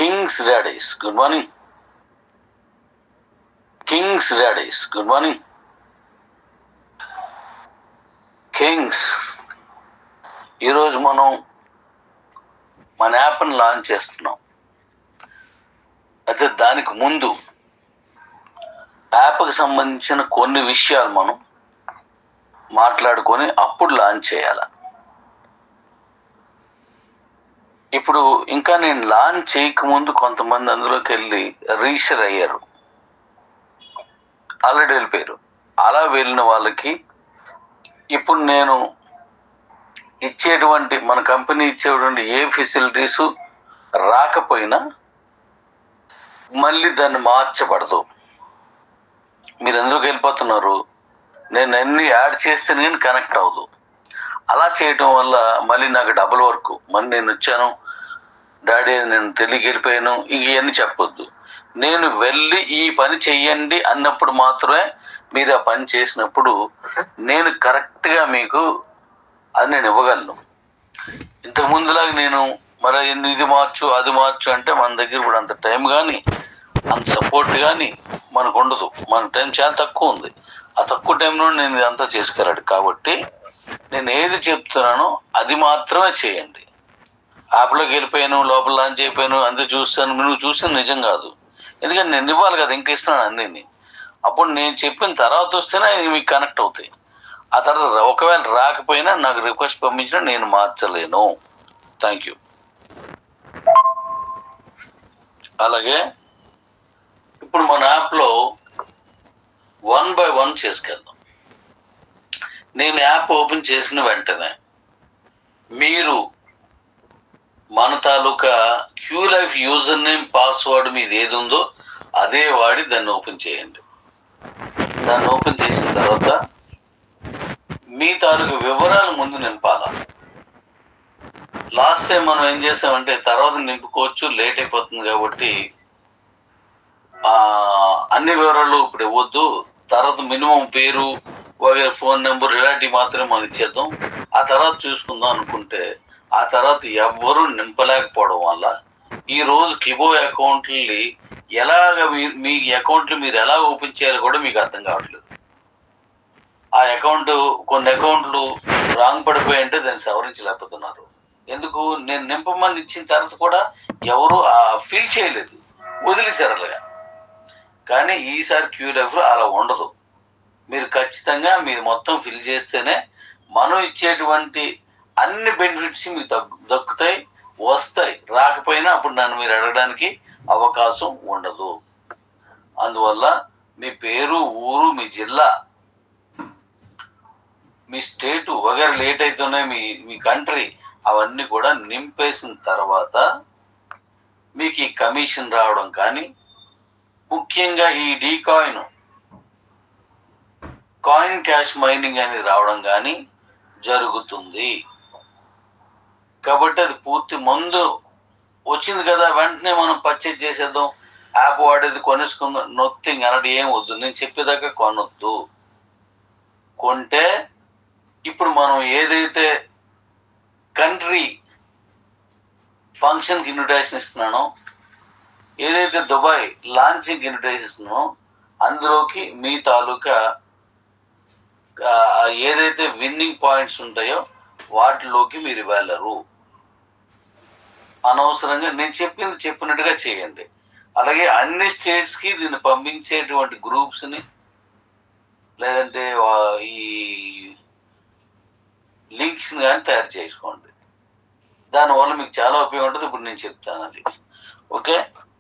King's Daddies, good morning. King's Daddies, good morning. Kings, ఈరోజు మనం మన యాప్ని లాంచ్ చేస్తున్నాం. అయితే దానికి ముందు యాప్కి సంబంధించిన కొన్ని విషయాలు మనం మాట్లాడుకొని అప్పుడు లాంచ్ చేయాలి. ఇప్పుడు ఇంకా నేను లాంచ్ చేయకముందు కొంతమంది అందులోకి వెళ్ళి రిజిస్టర్ అయ్యారు, ఆల్రెడీ వెళ్ళిపోయారు. అలా వెళ్ళిన వాళ్ళకి ఇప్పుడు నేను ఇచ్చేటువంటి, మన కంపెనీ ఇచ్చేటువంటి ఏ ఫెసిలిటీసు రాకపోయినా మళ్ళీ దాన్ని మార్చబడదు. మీరు ఎందుకు వెళ్ళిపోతున్నారు, నేను అన్ని యాడ్ చేస్తే నేను కనెక్ట్ అవ్వదు. అలా చేయటం వల్ల మళ్ళీ నాకు డబుల్ వర్క్. మళ్ళీ నేను వచ్చాను డాడీ, నేను తెలియక వెళ్ళిపోయాను, ఇవన్నీ చెప్పొద్దు. నేను వెళ్ళి ఈ పని చెయ్యండి అన్నప్పుడు మాత్రమే మీరు ఆ పని చేసినప్పుడు నేను కరెక్ట్గా మీకు అది నేను ఇవ్వగలను. ఇంతకు ముందులాగా నేను మరి ఇది మార్చు అది మార్చు అంటే మన దగ్గర కూడా అంత టైం కానీ అంత సపోర్ట్ కానీ మనకు ఉండదు. మన టైం చాలా తక్కువ ఉంది. ఆ తక్కువ టైంలో నేను ఇదంతా చేసుకెళ్ళాడు. కాబట్టి నేను ఏది చెప్తున్నానో అది మాత్రమే చేయండి. యాప్లోకి వెళ్ళిపోయాను, లోపల లాంచ్ అయిపోయాను, అంతే చూస్తాను, నువ్వు చూసిన నిజం కాదు. ఎందుకంటే నేను ఇవ్వాలి కదా, ఇంకా ఇస్తున్నాను అన్నీ. అప్పుడు నేను చెప్పిన తర్వాత వస్తేనే మీకు కనెక్ట్ అవుతాయి. ఆ తర్వాత ఒకవేళ రాకపోయినా నాకు రిక్వెస్ట్ పంపించినా నేను మార్చలేను. Thank you. అలాగే ఇప్పుడు మన యాప్లో 1 by 1 చేసుకెళ్దాం. నేను యాప్ ఓపెన్ చేసిన వెంటనే మీరు మన తాలూకా క్యూ లైఫ్ యూజర్ నేమ్ పాస్వర్డ్ మీద ఏది ఉందో అదే వాడి దాన్ని ఓపెన్ చేయండి. దాన్ని ఓపెన్ చేసిన తర్వాత మీ తాలూకు వివరాలు ముందు నింపాలా. లాస్ట్ టైం మనం ఏం చేసామంటే తర్వాత నింపుకోవచ్చు, లేట్ అయిపోతుంది కాబట్టి అన్ని వివరాలు ఇప్పుడు ఇవ్వద్దు, తర్వాత మినిమం పేరు వగైరా ఫోన్ నెంబర్ ఇలాంటివి మాత్రమే మనం ఇచ్చేద్దాం, ఆ తర్వాత చూసుకుందాం అనుకుంటే ఆ తర్వాత ఎవ్వరూ నింపలేకపోవడం వల్ల ఈరోజు కిబో అకౌంట్లని ఎలాగ మీ అకౌంట్లు మీరు ఎలా ఓపెన్ చేయాలో కూడా మీకు అర్థం కావట్లేదు. ఆ అకౌంట్, కొన్ని అకౌంట్లు రాంగ్ పడిపోయి దాన్ని సవరించలేకపోతున్నారు. ఎందుకు, నేను నింపమని ఇచ్చిన తర్వాత కూడా ఎవరు ఫిల్ చేయలేదు, వదిలేశారు అలాగా. కానీ ఈసారి క్యూలైఫ్లో అలా ఉండదు. మీరు ఖచ్చితంగా మీరు మొత్తం ఫిల్ చేస్తేనే మనం ఇచ్చేటువంటి అన్ని బెనిఫిట్స్ మీకు దక్కుతాయి, వస్తాయి. రాకపోయినా అప్పుడు నన్ను మీరు అడగడానికి అవకాశం ఉండదు. అందువల్ల మీ పేరు, ఊరు, మీ జిల్లా, మీ స్టేటు వగైరా లేట్ అవుతున్నాయి, మీ కంట్రీ, అవన్నీ కూడా నింపేసిన తర్వాత మీకు ఈ కమిషన్ రావడం కానీ, ముఖ్యంగా ఈ డీకాయిన్ కాయిన్ క్యాష్ మైనింగ్ అనేది రావడం కానీ జరుగుతుంది. కాబట్టి అది పూర్తి ముందు వచ్చింది కదా, వెంటనే మనం పర్చేజ్ చేసేద్దాం, యాప్ వాడేది కొనేసుకుందాం, నొత్తింగ్ అన్నది ఏం వద్దు. నేను చెప్పేదాకా కొనొద్దు. కొంటే ఇప్పుడు మనం ఏదైతే కంట్రీ ఫంక్షన్కి ఇన్విటేషన్ ఇస్తున్నానో, ఏదైతే దుబాయ్ లాంచింగ్ ఇన్విటేషన్ ఇస్తున్నానో అందులోకి మీ తాలూకా ఏదైతే విన్నింగ్ పాయింట్స్ ఉంటాయో వాటిలోకి మీరు వెళ్ళరు. అనవసరంగా నేను చెప్పినట్టుగా చేయండి. అలాగే అన్ని స్టేట్స్కి దీన్ని పంపించేటువంటి గ్రూప్స్ని లేదంటే ఈ లింక్స్ని కానీ తయారు చేసుకోండి. దానివల్ల మీకు చాలా ఉపయోగం ఉంటుంది. ఇప్పుడు నేను చెప్తాను అది. ఓకే,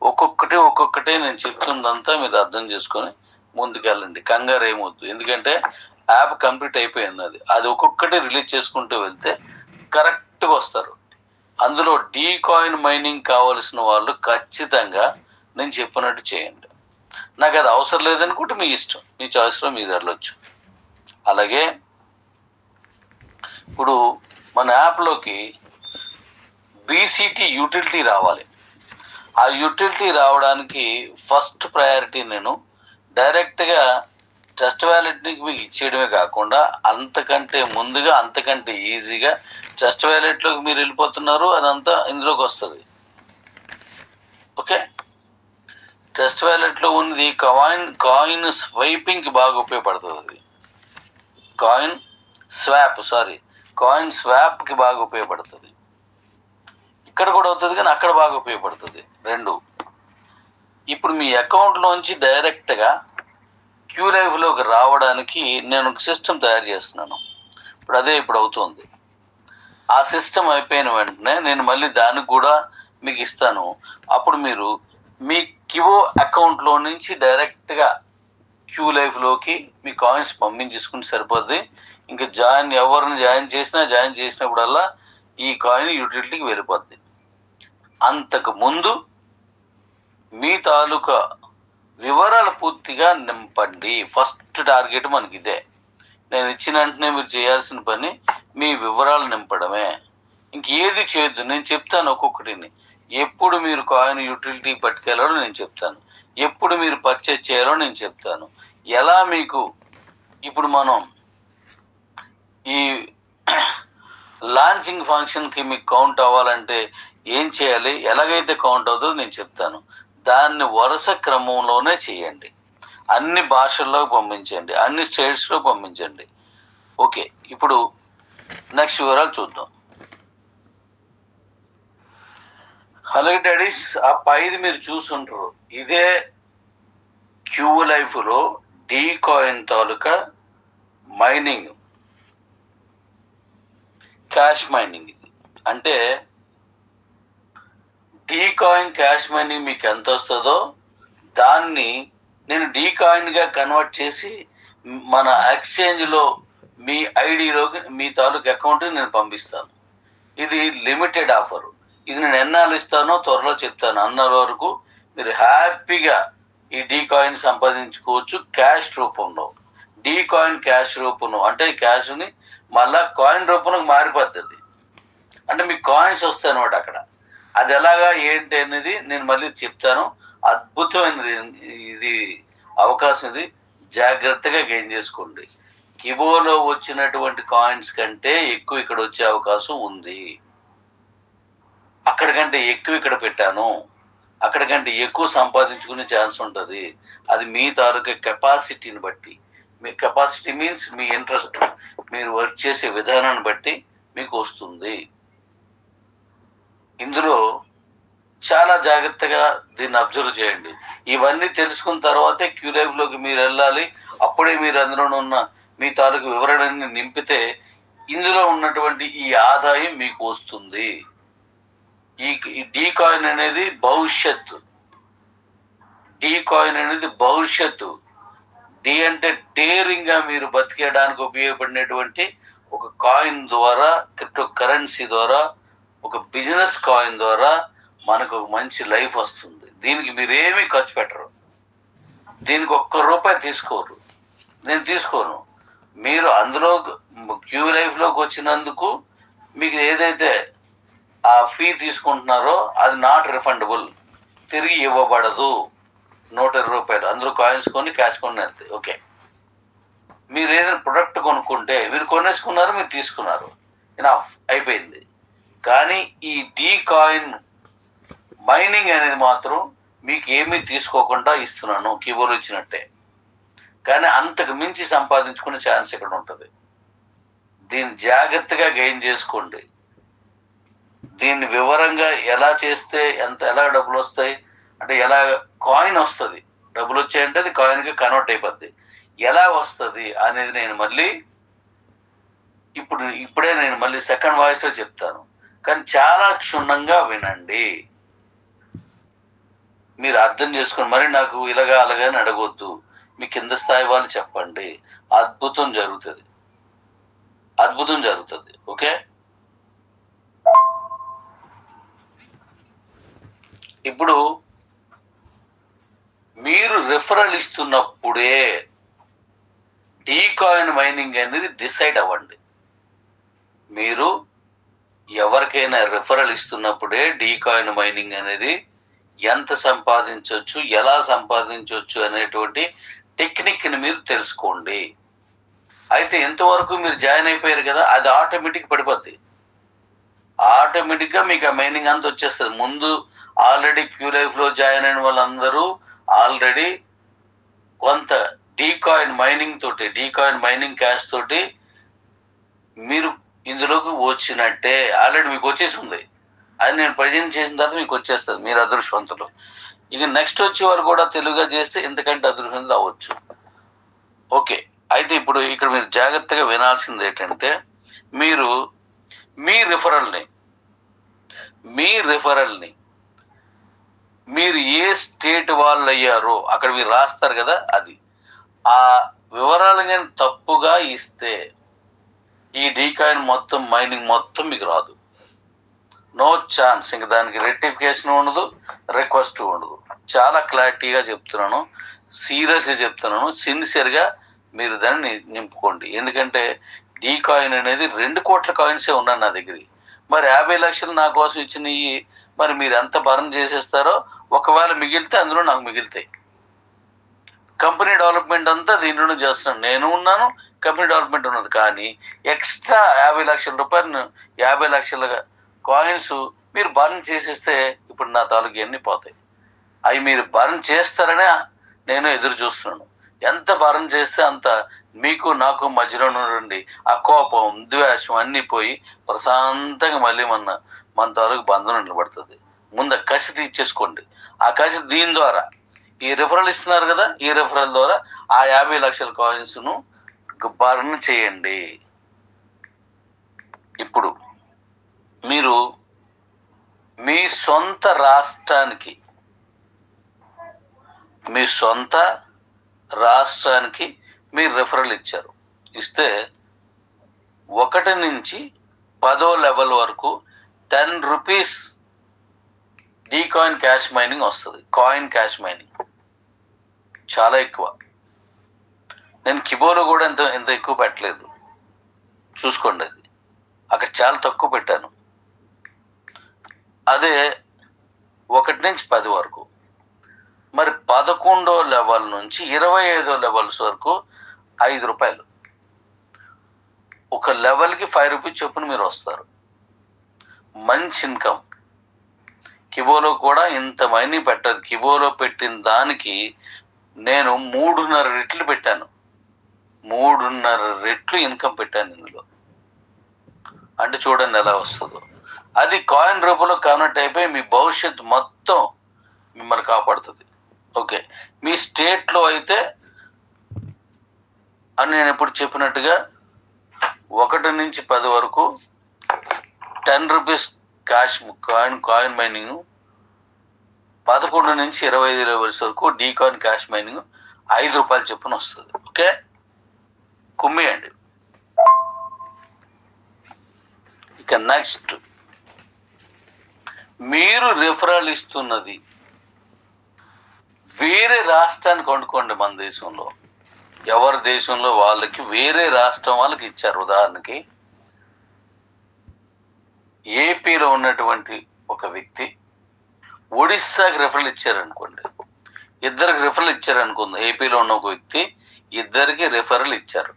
ఒక్కొక్కటే నేను చెప్తుందంతా మీరు అర్థం చేసుకొని ముందుకెళ్ళండి. కంగారు ఏమొద్దు, ఎందుకంటే యాప్ కంప్లీట్ అయిపోయింది. అది ఒక్కొక్కటి రిలీజ్ చేసుకుంటూ వెళ్తే కరెక్ట్గా వస్తారు. అందులో డీకాయిన్ మైనింగ్ కావాల్సిన వాళ్ళు ఖచ్చితంగా నేను చెప్పినట్టు చేయండి. నాకు అది అవసరం లేదనుకుంటే మీ ఇష్టం, మీ చాయిస్లో మీరు వెళ్ళొచ్చు. అలాగే ఇప్పుడు మన యాప్లోకి బీసీటీ యూటిలిటీ రావాలి. ఆ యూటిలిటీ రావడానికి ఫస్ట్ ప్రయారిటీ నేను డైరెక్ట్గా ట్రస్ట్ వ్యాలెట్ని మీకు ఇచ్చేయడమే కాకుండా అంతకంటే ముందుగా, అంతకంటే ఈజీగా ట్రస్ట్ వ్యాలెట్లోకి మీరు వెళ్ళిపోతున్నారు, అదంతా ఇందులోకి వస్తుంది. ఓకే, ట్రస్ట్ వ్యాలెట్లో ఉన్నది కాయిన్ స్వైపింగ్కి బాగా ఉపయోగపడుతుంది. అది కాయిన్ స్వాప్కి బాగా ఉపయోగపడుతుంది. ఇక్కడ కూడా అవుతుంది కానీ అక్కడ బాగా ఉపయోగపడుతుంది. రెండు, ఇప్పుడు మీ అకౌంట్లోంచి డైరెక్ట్గా క్యూ లైఫ్లోకి రావడానికి నేను ఒక సిస్టమ్ తయారు చేస్తున్నాను. ఇప్పుడు అవుతుంది. ఆ సిస్టమ్ అయిపోయిన వెంటనే నేను మళ్ళీ దానికి కూడా మీకు ఇస్తాను. అప్పుడు మీరు మీ కివో అకౌంట్లో నుంచి డైరెక్ట్గా క్యూ లైఫ్లోకి మీ కాయిన్స్ పంపించేసుకుని సరిపోద్ది. ఇంకా ఎవరిని జాయిన్ చేసినప్పుడల్లా ఈ కాయిన్ యూటిలిటీకి వెళ్ళిపోద్ది. అంతకు ముందు మీ తాలూకా వివరాలు పూర్తిగా నింపండి. ఫస్ట్ టార్గెట్ మనకి ఇదే. నేను ఇచ్చిన వెంటనే మీరు చేయాల్సిన పని మీ వివరాలు నింపడమే. ఇంకేది చేయొద్దు. నేను చెప్తాను ఒక్కొక్కటిని. ఎప్పుడు మీరు కాయిన్ యూటిలిటీ పట్టుకెళ్ళాలో నేను చెప్తాను. ఎప్పుడు మీరు పర్చేజ్ చేయాలో నేను చెప్తాను. ఎలా మీకు ఇప్పుడు మనం ఈ లాంచింగ్ ఫంక్షన్కి మీకు కౌంట్ అవ్వాలంటే ఏం చేయాలి, ఎలాగైతే కౌంట్ అవుతుందో నేను చెప్తాను. దాన్ని వరుస క్రమంలోనే చేయండి. అన్ని భాషల్లో పంపించండి, అన్ని స్టేట్స్లో పంపించండి. ఓకే, ఇప్పుడు నెక్స్ట్ వివరాలు చూద్దాం. హలో డాడీస్, ఆ పైది మీరు చూసుంటారు. ఇదే క్యూ లైఫ్లో డీ కాయిన్ తాలూకా మైనింగ్, క్యాష్ మైనింగ్. అంటే డీ కాయిన్ క్యాష్ మైనింగ్ మీకు ఎంత వస్తుందో దాన్ని నేను డీ కాయిన్గా కన్వర్ట్ చేసి మన ఎక్స్చేంజ్లో మీ ఐడిలోకి మీ తాలూకు అకౌంట్ నేను పంపిస్తాను. ఇది లిమిటెడ్ ఆఫర్. ఇది నేను ఎన్నాళ్ళు ఇస్తానో త్వరలో చెప్తాను. అన్న వరకు మీరు హ్యాపీగా ఈ డీ కాయిన్ సంపాదించుకోవచ్చు క్యాష్ రూపంలో. డీ కాయిన్ క్యాష్ రూపంలో అంటే క్యాష్ని మళ్ళా కాయిన్ రూపంలో మారిపోతుంది. అంటే మీకు కాయిన్స్ వస్తాయి అనమాట అక్కడ. అది ఎలాగా ఏంటి అనేది నేను మళ్ళీ చెప్తాను. అద్భుతమైనది ఇది అవకాశం. ఇది జాగ్రత్తగా గెయిన్ చేసుకోండి. కిబోలో వచ్చినటువంటి కాయిన్స్ కంటే ఎక్కువ ఇక్కడ వచ్చే అవకాశం ఉంది. అక్కడికంటే ఎక్కువ ఇక్కడ పెట్టాను, అక్కడికంటే ఎక్కువ సంపాదించుకునే ఛాన్స్ ఉంటుంది. అది మీ తాలూకా కెపాసిటీని బట్టి. మీ కెపాసిటీ మీన్స్ మీ ఇంట్రెస్ట్, మీరు వర్క్ చేసే విధానాన్ని బట్టి మీకు వస్తుంది. ఇందులో చాలా జాగ్రత్తగా దీన్ని అబ్జర్వ్ చేయండి. ఇవన్నీ తెలుసుకున్న తర్వాతే క్యూ లైఫ్లోకి మీరు వెళ్ళాలి. అప్పుడే మీరు అందులో ఉన్న మీ తాలూకు వివరణని నింపితే ఇందులో ఉన్నటువంటి ఈ ఆదాయం మీకు వస్తుంది. ఈ డీ కాయిన్ అనేది భవిష్యత్తు. డీ కాయిన్ అనేది భవిష్యత్తు. డి అంటే డేరింగ్ గా మీరు బతికేయడానికి ఉపయోగపడినటువంటి ఒక కాయిన్ ద్వారా, క్రిప్టో కరెన్సీ ద్వారా, ఒక బిజినెస్ కాయిన్ ద్వారా మనకు ఒక మంచి లైఫ్ వస్తుంది. దీనికి మీరేమీ ఖర్చు పెట్టరు. దీనికి ₹1 తీసుకోరు. నేను తీసుకోను. మీరు అందులో క్యూ లైఫ్లోకి వచ్చినందుకు మీకు ఏదైతే ఆ ఫీ తీసుకుంటున్నారో అది నాట్ రిఫండబుల్, తిరిగి ఇవ్వబడదు. ₹120 అందులో కాయిన్స్ కొని క్యాష్ కొని వెళ్తాయి. ఓకే, మీరు ఏదైనా ప్రొడక్ట్ కొనుక్కుంటే మీరు కొనేసుకున్నారు, మీరు తీసుకున్నారు, ఇనఫ్ అయిపోయింది. కానీ ఈ డీ కాయిన్ మైనింగ్ అనేది మాత్రం మీకు ఏమీ తీసుకోకుండా ఇస్తున్నాను, కీబోర్డ్ ఇచ్చినట్టే. కానీ అంతకు మించి సంపాదించుకునే ఛాన్స్ ఇక్కడ ఉంటుంది. దీన్ని జాగ్రత్తగా గెయిన్ చేసుకోండి. దీన్ని వివరంగా ఎలా చేస్తే ఎలా డబ్బులు వస్తాయి అంటే, ఎలా కాయిన్ వస్తుంది, డబ్బులు వచ్చాయంటే అది కాయిన్కి కన్వర్ట్ అయిపోద్ది. ఎలా వస్తుంది అనేది నేను మళ్ళీ ఇప్పుడే నేను మళ్ళీ సెకండ్ వాయిస్లో చెప్తాను. కానీ చాలా క్షుణ్ణంగా వినండి. మీరు అర్థం చేసుకొని మరి నాకు ఇలాగా అలాగని అడగొద్దు. మీ కింద స్థాయి వాళ్ళు చెప్పండి. అద్భుతం జరుగుతుంది. ఓకే, ఇప్పుడు మీరు రిఫరల్ ఇస్తున్నప్పుడే డీ కాయిన్ మైనింగ్ అనేది డిసైడ్ అవ్వండి. మీరు ఎవరికైనా రిఫరల్ ఇస్తున్నప్పుడే డీ కాయిన్ మైనింగ్ అనేది ఎంత సంపాదించవచ్చు, ఎలా సంపాదించవచ్చు అనేటువంటి టెక్నిక్ని మీరు తెలుసుకోండి. అయితే ఇంతవరకు మీరు జాయిన్ అయిపోయారు కదా, అది ఆటోమేటిక్ పడిపోద్ది. ఆటోమేటిక్గా మీకు ఆ మైనింగ్ అంతా వచ్చేస్తుంది. ముందు ఆల్రెడీ క్యూ లైఫ్లో జాయిన్ అయిన వాళ్ళందరూ ఆల్రెడీ కొంత డీకాయిన్ మైనింగ్ క్యాష్ తోటి మీరు ఇందులోకి వచ్చినట్టే. ఆల్రెడీ మీకు వచ్చేసి ఉంది. అది నేను ప్రజెంట్ చేసిన తర్వాత మీకు వచ్చేస్తుంది. మీరు అదృష్టవంతులు. ఇక నెక్స్ట్ వచ్చే వారు కూడా తెలుగుగా చేస్తే ఇంతకంటే అదృష్టవంతులు అవ్వచ్చు. ఓకే, అయితే ఇప్పుడు ఇక్కడ మీరు జాగ్రత్తగా వినాల్సింది ఏంటంటే, మీరు మీ రిఫరల్ని మీరు ఏ స్టేట్ వాళ్ళు అయ్యారో అక్కడ మీరు రాస్తారు కదా, అది ఆ వివరాలు కానీ తప్పుగా ఇస్తే ఈ డీకాయిన్ మొత్తం మైనింగ్ మొత్తం మీకు రాదు. No chance. ఇంక దానికి రెక్టిఫికేషన్ ఉండదు, రిక్వెస్ట్ ఉండదు. చాలా క్లారిటీగా చెప్తున్నాను, సీరియస్గా చెప్తున్నాను, సిన్సియర్గా మీరు దాన్ని నింపుకోండి. ఎందుకంటే డీకాయిన్ అనేది 2 కోట్ల కాయిన్సే ఉన్నాయి నా దగ్గర. మరి 50 లక్షలు నా కోసం ఇచ్చినవి మరి మీరు ఎంత బర్న్ చేసేస్తారో, ఒకవేళ మిగిలితే అందులో నాకు మిగులుతాయి. కంపెనీ డెవలప్మెంట్ అంతా దీనిలోనే చేస్తున్నాను. నేను ఉన్నాను, కంపెనీ డెవలప్మెంట్ ఉన్నది. కానీ ఎక్స్ట్రా 50 లక్షల రూపాయలు 50 లక్షల కాయిన్స్ మీరు బర్న్ చేసేస్తే ఇప్పుడు నా తాలూకు ఎన్ని పోతాయి. అవి మీరు బర్న్ చేస్తారనే నేను ఎదురు చూస్తున్నాను. ఎంత బర్న్ చేస్తే అంత మీకు నాకు మధ్యలో నుండి ఆ కోపం, ద్వేషం అన్నీ పోయి ప్రశాంతంగా మళ్ళీ మన తాలూకు బంధం నిలబడుతుంది. ముందు కసి తీర్చేసుకోండి. ఆ కసి దీని ద్వారా, ఈ రిఫరల్ ఇస్తున్నారు కదా, ఈ రిఫరల్ ద్వారా ఆ 50 లక్షల కాయిన్స్ను బర్న్ చేయండి. ఇప్పుడు మీరు మీ సొంత రాష్ట్రానికి మీరు రిఫరల్ ఇస్తే 1 నుంచి 10వ లెవెల్ వరకు 10 రూపీస్ డీకాయిన్ క్యాష్ మైనింగ్ వస్తుంది. కాయిన్ క్యాష్ మైనింగ్ చాలా ఎక్కువ. నేను కిబోలో కూడా ఎంత ఎక్కువ పెట్టలేదు, చూసుకోండి. అది అక్కడ చాలా తక్కువ పెట్టాను. అదే 1 నుంచి 10 వరకు. మరి 11వ లెవెల్ నుంచి 25వ లెవెల్స్ వరకు 5 రూపాయలు. ఒక లెవెల్కి 5 రూపీస్ చొప్పున మీరు వస్తారు. మంచి ఇన్కమ్. కిబోలో కూడా ఇంత మనీ పెట్టదు. కిబోలో పెట్టిన దానికి నేను 3.5 రెట్లు పెట్టాను. 3.5 రెట్లు ఇన్కమ్ పెట్టాను ఇందులో. అంటే చూడండి ఎలా వస్తుందో. అది కాయిన్ రూపంలో కన్వర్ట్ అయిపోయి మీ భవిష్యత్తు మొత్తం మిమ్మల్ని కాపాడుతుంది. ఓకే, మీ స్టేట్లో అయితే అని నేను ఎప్పుడు చెప్పినట్టుగా 1 నుంచి 10 వరకు 10 రూపీస్ క్యాష్ కాయిన్ మైనింగ్, 11 నుంచి 25 లెవెల్స్ వరకు డీకాయిన్ క్యాష్ మైనింగ్ 5 రూపాయలు చొప్పున వస్తుంది. ఓకే, కుమ్మేయండి. ఇక నెక్స్ట్, మీరు రిఫరల్ ఇస్తున్నది వేరే రాష్ట్రానికి వండుకోండి. మన దేశంలో ఎవరి దేశంలో వాళ్ళకి వేరే రాష్ట్రం వాళ్ళకి ఇచ్చారు. ఉదాహరణకి ఏపీలో ఉన్నటువంటి ఒక వ్యక్తి ఒడిస్సాకి రిఫరల్ ఇచ్చారనుకోండి. 2రికి రిఫరల్ ఇచ్చారనుకుంది. ఏపీలో ఉన్న ఒక వ్యక్తి 2రికి రిఫరల్ ఇచ్చారు.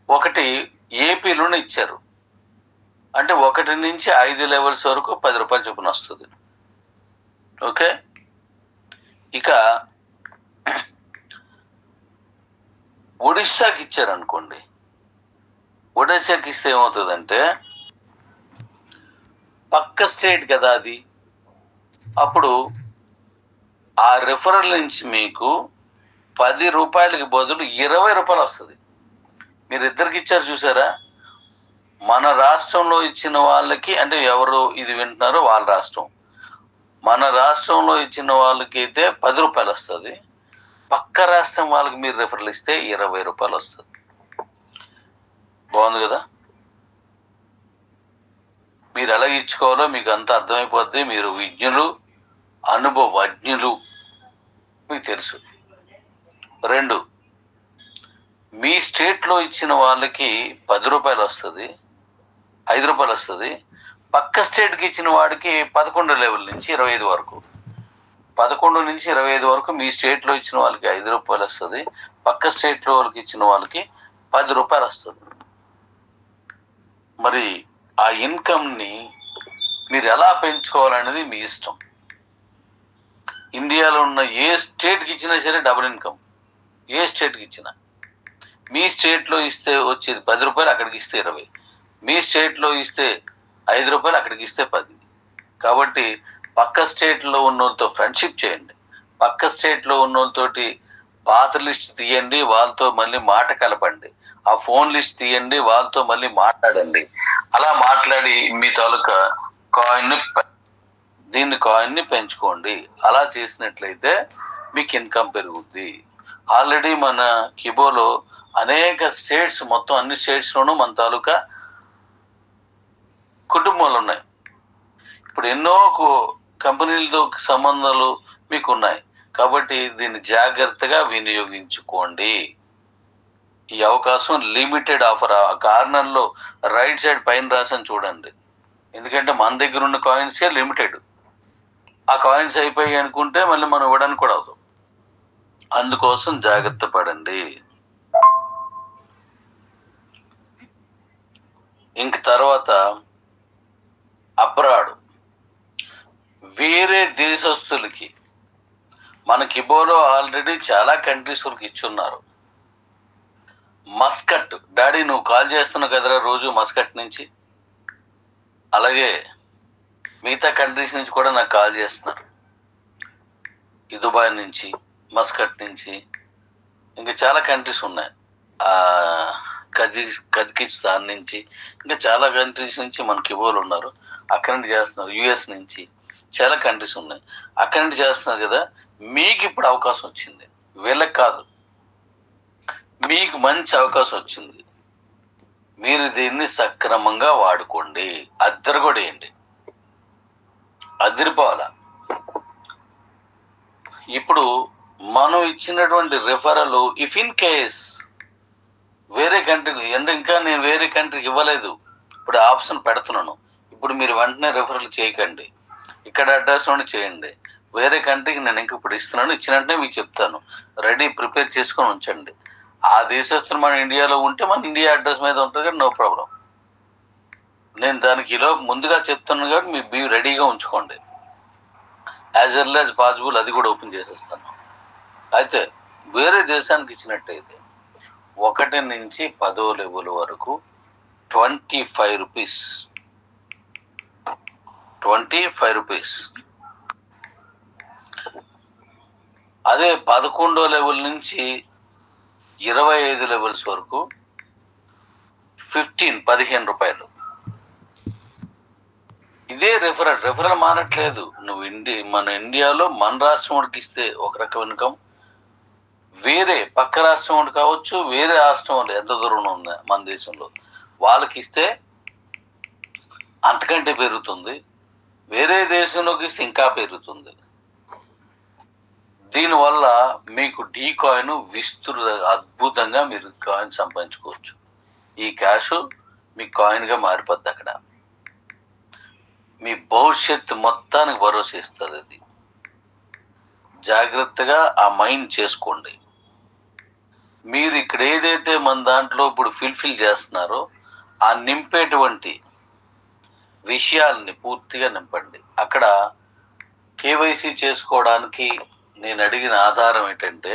ఒకటి ఏపీలోనే ఇచ్చారు. అంటే 1 నుంచి 5 లెవెల్స్ వరకు 10 రూపాయలు చొప్పున వస్తుంది. ఓకే, ఇక ఒడిస్సాకి ఇచ్చారనుకోండి. ఒడిస్సాకి ఇస్తే ఏమవుతుందంటే పక్క స్టేట్ కదా అది. అప్పుడు ఆ రిఫరల్ నుంచి మీకు 10 రూపాయలకి బదులు 20 రూపాయలు వస్తుంది. మీరు 2రికి ఇచ్చారు చూసారా. మన రాష్ట్రంలో ఇచ్చిన వాళ్ళకి, అంటే ఎవరు ఇది వింటున్నారో వాళ్ళ రాష్ట్రం, మన రాష్ట్రంలో ఇచ్చిన వాళ్ళకి అయితే 10 రూపాయలు వస్తుంది. పక్క రాష్ట్రం వాళ్ళకి మీరు రిఫరల్ ఇస్తే 20 రూపాయలు వస్తుంది. బాగుంది కదా. మీరు ఎలా ఇచ్చుకోవాలో మీకు అంతా అర్థమైపోద్ది. మీరు విజ్ఞులు, అనుభవజ్ఞులు, మీకు తెలుసు. 2, మీ స్టేట్లో ఇచ్చిన వాళ్ళకి 10 రూపాయలు వస్తుంది, 5 రూపాయలు వస్తుంది. పక్క స్టేట్కి ఇచ్చిన వాడికి 11 లెవెల్ నుంచి 25 వరకు, 11 నుంచి 25 వరకు మీ స్టేట్లో ఇచ్చిన వాళ్ళకి 5 రూపాయలు వస్తుంది. పక్క స్టేట్లో వాళ్ళకి ఇచ్చిన వాళ్ళకి 10 రూపాయలు వస్తుంది. మరి ఆ ఇన్కమ్ని మీరు ఎలా పెంచుకోవాలనేది మీ ఇష్టం. ఇండియాలో ఉన్న ఏ స్టేట్కి ఇచ్చినా సరే డబుల్ ఇన్కమ్, ఏ స్టేట్కి ఇచ్చినా. మీ స్టేట్లో ఇస్తే వచ్చేది 10 రూపాయలు, అక్కడికి ఇస్తే 20. మీ స్టేట్లో ఇస్తే 5 రూపాయలు, అక్కడికి ఇస్తే 10. కాబట్టి పక్క స్టేట్లో ఉన్న వాళ్ళతో ఫ్రెండ్షిప్ చేయండి. పక్క స్టేట్లో ఉన్న వాళ్ళతోటి పాత లిస్ట్ తీయండి, వాళ్ళతో మళ్ళీ మాట కలపండి. ఆ ఫోన్ లిస్ట్ తీయండి, వాళ్ళతో మళ్ళీ మాట్లాడండి. అలా మాట్లాడి మీ తాలూకా కాయిన్ని పెంచుకోండి. అలా చేసినట్లయితే మీకు ఇన్కమ్ పెరుగుద్ది. ఆల్రెడీ మన కిబోలో అనేక స్టేట్స్, మొత్తం అన్ని స్టేట్స్లోనూ మన తాలూకా కుటుంబాలు ఉన్నాయి. ఇప్పుడు ఎన్నో కంపెనీలతో సంబంధాలు మీకు ఉన్నాయి. కాబట్టి దీన్ని జాగ్రత్తగా వినియోగించుకోండి. ఈ అవకాశం లిమిటెడ్ ఆఫర్. ఆ కార్నర్లో రైట్ సైడ్ పైన రాసని చూడండి. ఎందుకంటే మన దగ్గర ఉన్న కాయిన్సే లిమిటెడ్. ఆ కాయిన్స్ అయిపోయి అనుకుంటే మళ్ళీ మనం ఇవ్వడానికి కూడా అవదు. అందుకోసం జాగ్రత్త పడండి. ఇంక తర్వాత అబ్రాడ్, వేరే దేశస్తులకి మన కిబోలో ఆల్రెడీ చాలా కంట్రీస్ వరకు ఇచ్చున్నారు. మస్కట్, డాడీ నువ్వు కాల్ చేస్తున్నావు కదరా రోజు మస్కట్ నుంచి, అలాగే మిగతా కంట్రీస్ నుంచి కూడా నాకు కాల్ చేస్తున్నారు. ఈ దుబాయ్ నుంచి, మస్కట్ నుంచి, ఇంకా చాలా కంట్రీస్ ఉన్నాయి. కజకిస్తాన్ నుంచి, ఇంకా చాలా కంట్రీస్ నుంచి మన కిబోలు ఉన్నారు. అక్కడి నుంచి చేస్తున్నారు. యుఎస్ నుంచి చాలా కంట్రీస్ ఉన్నాయి. అక్కడి నుంచి చేస్తున్నారు కదా. మీకు ఇప్పుడు అవకాశం వచ్చింది, వీళ్ళకి కాదు. మీకు మంచి అవకాశం వచ్చింది. మీరు దీన్ని సక్రమంగా వాడుకోండి. అద్దరగొడేయండి, అదిరిపోవాల. ఇప్పుడు మనం ఇచ్చినటువంటి రిఫరల్, ఇఫ్ ఇన్ కేస్ వేరే కంట్రీకి, ఇంకా నేను వేరే కంట్రీకి ఇవ్వలేదు, ఇప్పుడు ఆప్షన్ పెడుతున్నాను. ఇప్పుడు మీరు వెంటనే రిఫరల్ చేయకండి, ఇక్కడ అడ్రస్లోనే చేయండి. వేరే కంట్రీకి నేను ఇంక ఇప్పుడు ఇస్తున్నాను, ఇచ్చినట్టే మీకు చెప్తాను. రెడీ ప్రిపేర్ చేసుకొని ఉంచండి. ఆ దేశస్తులు మన ఇండియాలో ఉంటే మన ఇండియా అడ్రస్ మీద ఉంటుంది కానీ నో ప్రాబ్లం. నేను దానికి ఇలా ముందుగా చెప్తున్నాను కాబట్టి మీరు రెడీగా ఉంచుకోండి. యాజ్ ఎర్లీ యాజ్ పాసిబుల్ అది కూడా ఓపెన్ చేసేస్తాను. అయితే వేరే దేశానికి ఇచ్చినట్టయితే 1 నుంచి 10వ లెవెల్ వరకు 25 రూపీస్, 25 రూపీస్. అదే 11వ లెవెల్ నుంచి 25 లెవెల్స్ వరకు 15 రూపాయలు. ఇదే రిఫరల్ మారట్లేదు. నువ్వు మన ఇండియాలో మన రాష్ట్రం వాడికి ఇస్తే ఒక రకం ఇన్కమ్, వేరే పక్క రాష్ట్రం వాడు కావచ్చు, వేరే రాష్ట్రం వాళ్ళు ఎంత దూరంలో ఉంది మన దేశంలో వాళ్ళకి ఇస్తే అంతకంటే పెరుగుతుంది. వేరే దేశంలోకి ఇస్తే ఇంకా పెరుగుతుంది. దీనివల్ల మీకు డీ కాయిన్ అద్భుతంగా మీరు కాయిన్ సంపాదించుకోవచ్చు. ఈ క్యాష్ మీ కాయిన్గా మారిపోద్ది. అక్కడ మీ భవిష్యత్తు మొత్తానికి భరోసా ఇస్తుంది. అది జాగ్రత్తగా ఆ మైండ్ చేసుకోండి. మీరు ఇక్కడ ఏదైతే మన దాంట్లో ఇప్పుడు ఫిల్ చేస్తున్నారో ఆ నింపేటువంటి విషయాల్ని పూర్తిగా నింపండి. అక్కడ కేవైసీ చేసుకోవడానికి నేను అడిగిన ఆధారం ఏంటంటే,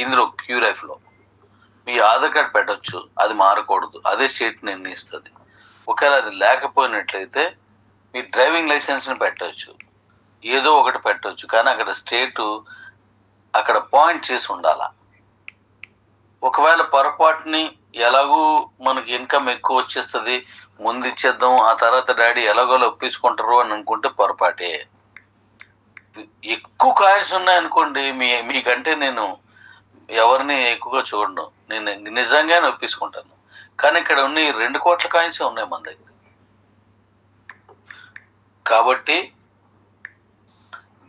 ఇందులో క్యూలైఫ్లో మీ ఆధార్ కార్డ్ పెట్టచ్చు, అది మారకూడదు, అదే స్టేట్ నిర్ణయిస్తుంది. ఒకవేళ అది లేకపోయినట్లయితే మీ డ్రైవింగ్ లైసెన్స్ని పెట్టవచ్చు, ఏదో ఒకటి పెట్టవచ్చు. కానీ అక్కడ స్టేటు అక్కడ పాయింట్ చేసి ఉండాల. ఒకవేళ పొరపాటుని ఎలాగూ మనకి ఇన్కమ్ ఎక్కువ వచ్చేస్తుంది, ముందు ఇచ్చేద్దాం ఆ తర్వాత డాడీ ఎలాగోలా ఒప్పించుకుంటారు అని అనుకుంటే పొరపాటే. ఎక్కువ కాయిన్స్ ఉన్నాయనుకోండి, మీకంటే నేను ఎవరిని ఎక్కువగా చూడను, నేను నిజంగానే ఒప్పించుకుంటాను. కానీ ఇక్కడ ఉన్న 2 కోట్ల కాయిన్స్ ఉన్నాయి మన దగ్గర. కాబట్టి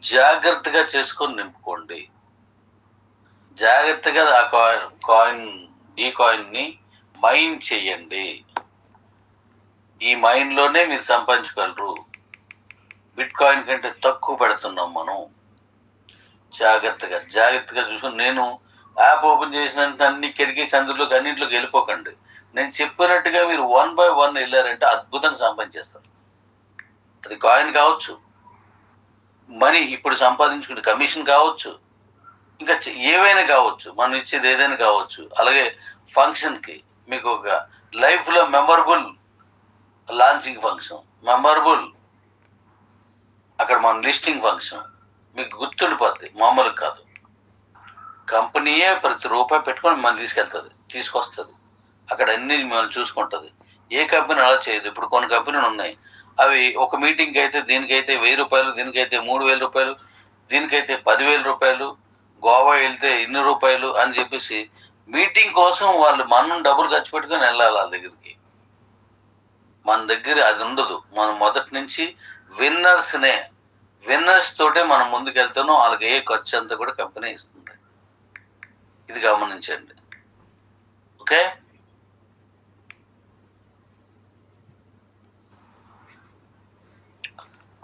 జాగ్రత్తగా చేసుకొని నింపుకోండి. జాగ్రత్తగా ఆ ఈ కాయిన్ని మైన్ చెయ్యండి. ఈ మైన్లోనే మీరు సంపాదించగలరు. బిట్ కాయిన్ కంటే తక్కువ పెడుతున్నాం మనం. జాగ్రత్తగా చూసుకుని, నేను యాప్ ఓపెన్ చేసినంత అన్ని కెరిగి చంద్రులోకి అన్నింటిలోకి వెళ్ళిపోకండి. నేను చెప్పినట్టుగా మీరు 1 by 1 వెళ్ళారంటే అద్భుతంగా సంపాదించేస్తారు. అది కాయిన్ కావచ్చు, మనీ ఇప్పుడు సంపాదించుకునే కమిషన్ కావచ్చు, ఇంకా ఏవైనా కావచ్చు, మనం ఇచ్చేది ఏదైనా కావచ్చు. అలాగే ఫంక్షన్కి మీకు ఒక లైఫ్లో మెమరబుల్ లాంచింగ్ ఫంక్షన్, మెమరబుల్ అక్కడ మన లిస్టింగ్ ఫంక్షన్ మీకు గుర్తుండిపోద్ది, మామూలు కాదు. కంపెనీయే ప్రతి రూపాయి పెట్టుకొని మనం తీసుకొస్తుంది. అక్కడ అన్ని మనం చూసుకుంటుంది. ఏ కంపెనీ అలా చేయదు. ఇప్పుడు కొన్ని కంపెనీలు ఉన్నాయి, అవి ఒక మీటింగ్కి అయితే దీనికైతే 1000 రూపాయలు, దీనికైతే 3000 రూపాయలు, దీనికైతే 10,000 రూపాయలు, గోవా వెళ్తే ఇన్ని రూపాయలు అని చెప్పేసి మీటింగ్ కోసం వాళ్ళు మనం డబ్బులు ఖర్చు పెట్టుకొని వెళ్ళాలి వాళ్ళ దగ్గరికి. మన దగ్గర అది ఉండదు. మనం మొదటి నుంచి విన్నర్స్ తోటే మనం ముందుకు వెళ్తానో వాళ్ళకి ఏ ఖర్చు అంతా కూడా కంపెనీ ఇస్తుంది. ఇది గమనించండి. ఓకే,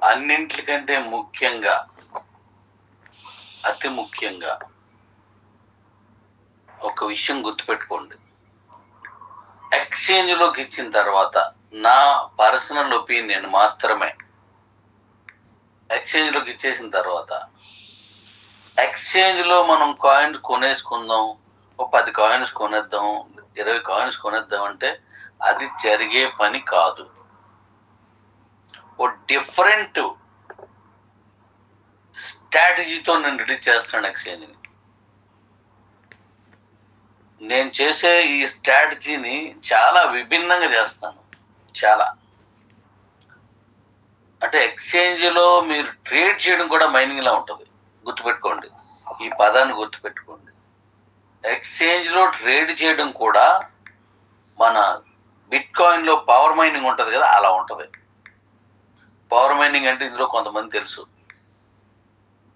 అన్నింటికంటే ముఖ్యంగా, అతి ముఖ్యంగా ఒక విషయం గుర్తుపెట్టుకోండి. ఎక్స్చేంజ్లోకి ఇచ్చిన తర్వాత, నా పర్సనల్ ఒపీనియన్ మాత్రమే, ఎక్స్చేంజ్లోకి ఇచ్చేసిన తర్వాత ఎక్స్చేంజ్లో మనం కాయిన్స్ కొనేసుకుందాం, ఓ 10 కాయిన్స్ కొనేద్దాం, 20 కాయిన్స్ కొనేద్దాం అంటే అది జరిగే పని కాదు. ఓ డిఫరెంట్ స్ట్రాటజీతో నేను రిలీజ్ చేస్తున్నాను ఎక్స్చేంజ్ని. నేను చేసే ఈ స్ట్రాటజీని చాలా విభిన్నంగా చేస్తాను. చాలా అంటే ఎక్స్చేంజ్లో మీరు ట్రేడ్ చేయడం కూడా మైనింగ్లా ఉంటుంది. గుర్తుపెట్టుకోండి, ఈ పదాన్ని గుర్తుపెట్టుకోండి. ఎక్స్చేంజ్లో ట్రేడ్ చేయడం కూడా మన బిట్ కాయిన్లో పవర్ మైనింగ్ ఉంటుంది కదా, అలా ఉంటుంది. పవర్ మైనింగ్ అంటే ఇందులో కొంతమంది తెలుసు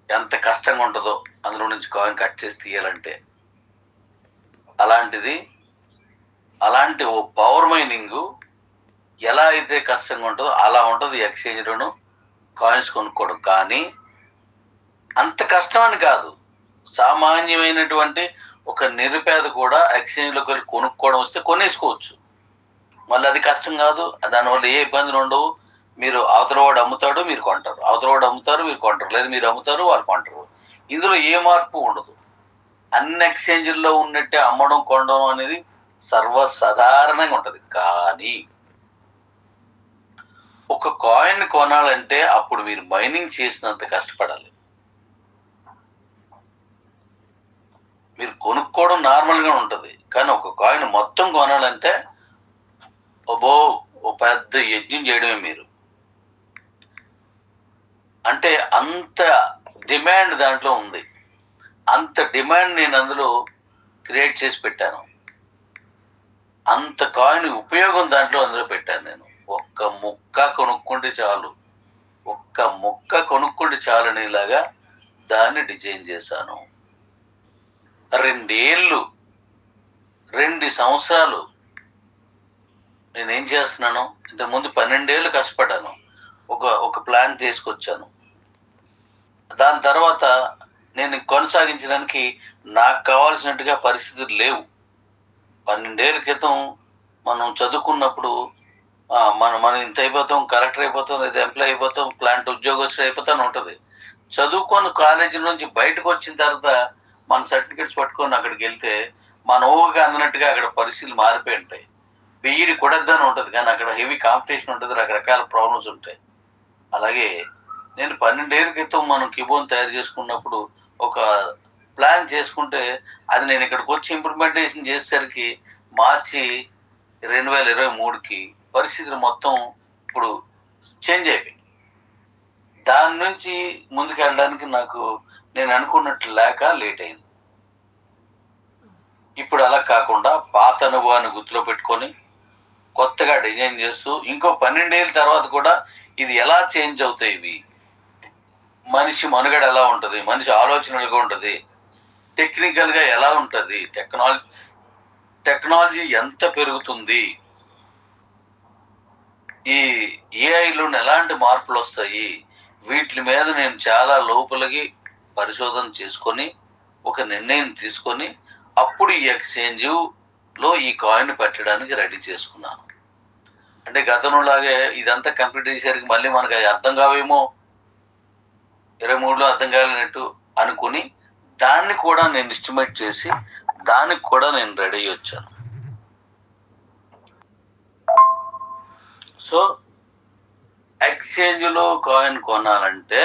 ఎంత కష్టంగా ఉంటుందో, అందులో నుంచి కాయిన్ కట్ చేసి తీయాలంటే. అలాంటి ఓ పవర్ మైనింగ్ ఎలా అయితే కష్టంగా ఉంటుందో అలా ఉంటుంది ఎక్స్చేంజ్లోను కాయిన్స్ కొనుక్కోవడం. కానీ అంత కష్టం అని కాదు. సామాన్యమైనటువంటి ఒక నిరుపేద కూడా ఎక్స్చేంజ్లోకి వెళ్ళి కొనుక్కోవడం వస్తే కొనేసుకోవచ్చు. మళ్ళీ అది కష్టం కాదు, దానివల్ల ఏ ఇబ్బందులు ఉండవు. మీరు అవతలవాడు అమ్ముతాడు, మీరు కొంటారు, అవతలవాడు అమ్ముతారు, మీరు కొంటారు, లేదా మీరు అమ్ముతారు, వాళ్ళు కొంటారు. ఇందులో ఏ మార్పు ఉండదు. అన్ని ఎక్స్చేంజ్ల్లో ఉన్నట్టే అమ్మడం కొనడం అనేది సర్వసాధారణంగా ఉంటుంది. కానీ ఒక కాయిన్ కొనాలంటే అప్పుడు మీరు మైనింగ్ చేసినంత కష్టపడాలి. మీరు కొనుక్కోవడం నార్మల్గా ఉంటుంది, కానీ ఒక కాయిన్ మొత్తం కొనాలంటే ఓ పెద్ద యజ్ఞం చేయడమే. మీరు అంటే అంత డిమాండ్ దాంట్లో ఉంది. అంత డిమాండ్ నేను అందులో క్రియేట్ చేసి పెట్టాను. అంత కాయిన్ ఉపయోగం అందులో పెట్టాను. నేను ఒక్క ముక్క కొనుక్కుంటే చాలు అనేలాగా దాన్ని డిజైన్ చేశాను. 2 సంవత్సరాలు నేనేం చేస్తున్నాను, ఇంతకుముందు 12 ఏళ్ళు కష్టపడ్డాను. ఒక ప్లాన్ తీసుకొచ్చాను. దాని తర్వాత నేను కొనసాగించడానికి నాకు కావాల్సినట్టుగా పరిస్థితులు లేవు. 12 ఏళ్ళ క్రితం మనం చదువుకున్నప్పుడు మనం ఇంత అయిపోతాం, కలెక్టర్ అయిపోతాం, లేదా ఎంప్లాయ్ అయిపోతాం, ప్లాంట్ ఉద్యోగస్తులు అయిపోతాను ఉంటుంది. చదువుకొని కాలేజీ నుంచి బయటకు వచ్చిన తర్వాత మన సర్టిఫికెట్స్ పట్టుకొని అక్కడికి వెళ్తే మన ఊహగా అందినట్టుగా అక్కడ పరిస్థితులు మారిపోయి ఉంటాయి. బీఈడి కొడద్దని ఉంటుంది, కానీ అక్కడ హెవీ కాంపిటీషన్ ఉంటుంది, రకరకాల ప్రాబ్లమ్స్ ఉంటాయి. అలాగే నేను 12 ఏళ్ళ క్రితం మనం కిబోన్ తయారు చేసుకున్నప్పుడు ఒక ప్లాన్ చేసుకుంటే అది నేను ఇక్కడికి వచ్చి ఇంప్లిమెంటేషన్ చేసేసరికి మార్చి 2023కి పరిస్థితులు మొత్తం ఇప్పుడు చేంజ్ అయిపోయి. దాని నుంచి ముందుకు వెళ్ళడానికి నేను అనుకున్నట్లు లేట్ అయింది. ఇప్పుడు అలా కాకుండా పాత అనుభవాన్ని గుర్తులో పెట్టుకొని కొత్తగా డిజైన్ చేస్తూ ఇంకో 12 ఏళ్ళ తర్వాత కూడా ఇది ఎలా చేంజ్ అవుతాయి, ఇవి మనిషి మనుగడ ఎలా ఉంటుంది, మనిషి ఆలోచనలుగా ఉంటుంది, టెక్నికల్గా ఎలా ఉంటుంది, టెక్నాలజీ ఎంత పెరుగుతుంది, ఈ ఏఐలో ఎలాంటి మార్పులు వస్తాయి, వీటి మీద నేను చాలా లోపలికి పరిశోధన చేసుకొని ఒక నిర్ణయం తీసుకొని అప్పుడు ఈ ఎక్స్చేంజ్ లో ఈ కాయిన్ పెట్టడానికి రెడీ చేసుకున్నాను. అంటే గతంలాగే ఇదంతా కంప్లీట్ చేసేసరికి మళ్ళీ మనకు అది అర్థం కావేమో, 23లో అర్థం కాలేనట్టు అనుకుని దాన్ని కూడా నేను ఎస్టిమేట్ చేసి దానికి కూడా నేను రెడీ అయ్యి వచ్చాను. సో ఎక్స్చేంజ్లో కాయిన్ కొనాలంటే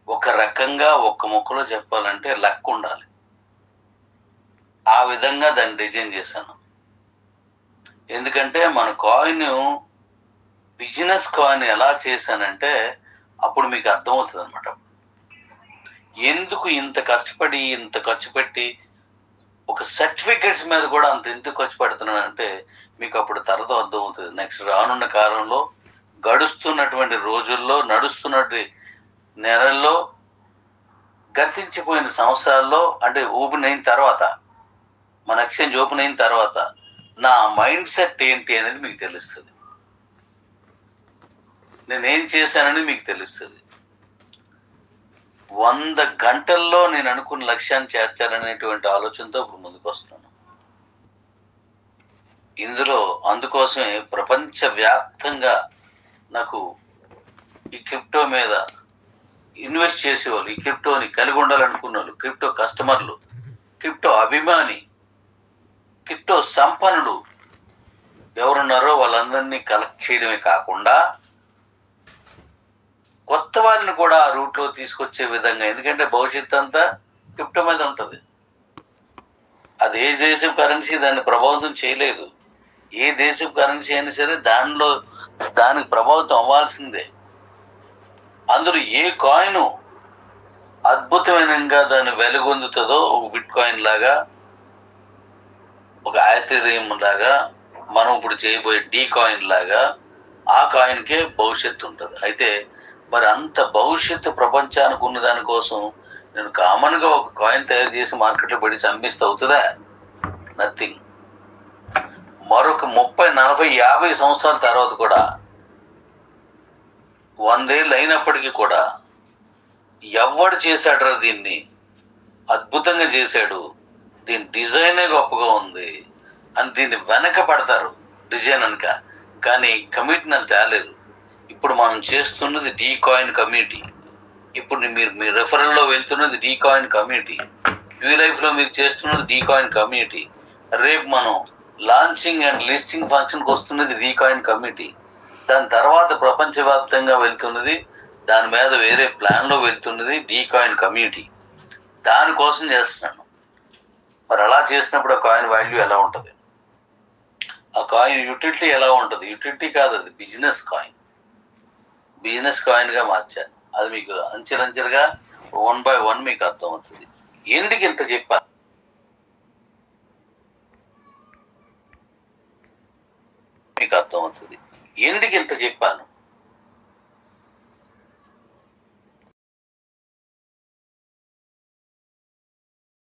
ఒక రకంగా ఒక్క ముక్కలో చెప్పాలంటే లక్ ఉండాలి. ఆ విధంగా దాన్ని డిజైన్ చేశాను. ఎందుకంటే మన కాయిన్ బిజినెస్ కాయిన్ ఎలా చేశానంటే అప్పుడు మీకు అర్థమవుతుంది అనమాట. ఎందుకు ఇంత కష్టపడి ఇంత ఖర్చు పెట్టి ఒక సర్టిఫికెట్స్ మీద కూడా అంత ఎందుకు ఖర్చు పెడుతున్నానంటే మీకు అప్పుడు తర్వాత అర్థమవుతుంది. నెక్స్ట్ రానున్న కాలంలో, గడుస్తున్నటువంటి రోజుల్లో, నడుస్తున్నటువంటి నెలల్లో, గతించిపోయిన సంవత్సరాల్లో, అంటే ఓపెన్ అయిన తర్వాత, మన ఎక్స్చేంజ్ ఓపెన్ అయిన తర్వాత నా మైండ్ సెట్ ఏంటి అనేది మీకు తెలుస్తుంది. నేనేం చేశానని మీకు తెలుస్తుంది. 100 గంటల్లో నేను అనుకున్న లక్ష్యాన్ని చేర్చాలనేటువంటి ఆలోచనతో ఇప్పుడు ముందుకు వస్తున్నాను. ఇందులో అందుకోసమే ప్రపంచవ్యాప్తంగా నాకు ఈ క్రిప్టో మీద ఇన్వెస్ట్ చేసేవాళ్ళు, ఈ క్రిప్టోని కలిగి ఉండాలనుకున్న వాళ్ళు, క్రిప్టో కస్టమర్లు, క్రిప్టో అభిమాని, క్రిప్టో సంపన్నులు ఎవరున్నారో వాళ్ళందరినీ కలెక్ట్ చేయడమే కాకుండా కొత్త వాళ్ళని కూడా ఆ రూట్లో తీసుకొచ్చే విధంగా, ఎందుకంటే భవిష్యత్తు అంతా క్రిప్టో మీద ఉంటుంది. అది ఏ దేశపు కరెన్సీ దాన్ని ప్రభావితం చేయలేదు. ఏ దేశపు కరెన్సీ అయినా సరే దానికి ప్రభావితం అవ్వాల్సిందే. అందులో ఏ కాయిన్ అద్భుతమైనగా దాన్ని వెలుగొందుతుందో, ఒక బిట్ కాయిన్ లాగా, ఒక ఆథెరియం లాగా, మనం ఇప్పుడు చేయబోయే డీ కాయిన్ లాగా ఆ కాయిన్కే భవిష్యత్తు ఉంటుంది. అయితే మరి అంత భవిష్యత్తు ప్రపంచానికి ఉన్న దానికోసం నేను కామన్గా ఒక కాయిన్ తయారు చేసి మార్కెట్లో పెట్టి అమ్మిస్తే అవుతుందా? నథింగ్. మరొక 30, 40, 50 సంవత్సరాల తర్వాత కూడా, 100 ఏళ్ళు అయినప్పటికీ కూడా ఎవడు చేశాడు దీన్ని, అద్భుతంగా చేశాడు, దీని డిజైనే గొప్పగా ఉంది అని దీన్ని వెనక పడతారు డిజైన్ అనక, కానీ కమిటీని తేలేరు. ఇప్పుడు మనం చేస్తున్నది డీ కాయిన్ కమ్యూనిటీ. ఇప్పుడు మీ రెఫరల్లో వెళ్తున్నది డీ కాయిన్ కమ్యూనిటీ. న్యూ లైఫ్లో మీరు చేస్తున్నది డీ కాయిన్ కమ్యూనిటీ. రేపు మనం లాంచింగ్ అండ్ లిస్టింగ్ ఫంక్షన్కి వస్తున్నది డీ కాయిన్ కమ్యూనిటీ. దాని తర్వాత ప్రపంచవ్యాప్తంగా వెళ్తున్నది, దాని మీద వేరే ప్లాన్లో వెళ్తున్నది డీ కాయిన్ కమ్యూనిటీ. దానికోసం చేస్తున్నాను. మరి అలా చేసినప్పుడు ఆ కాయిన్ వాల్యూ ఎలా ఉంటుంది, ఆ కాయిన్ యూటిలిటీ ఎలా ఉంటుంది? యూటిలిటీ కాదు, అది బిజినెస్ కాయిన్. బిజినెస్ కాయిన్గా మార్చాను. అది మీకు అంచెలంచెలుగా 1 by 1 మీకు అర్థమవుతుంది. ఎందుకు ఇంత చెప్పాను? మీకు అర్థమవుతుంది ఎందుకు ఇంత చెప్పాను.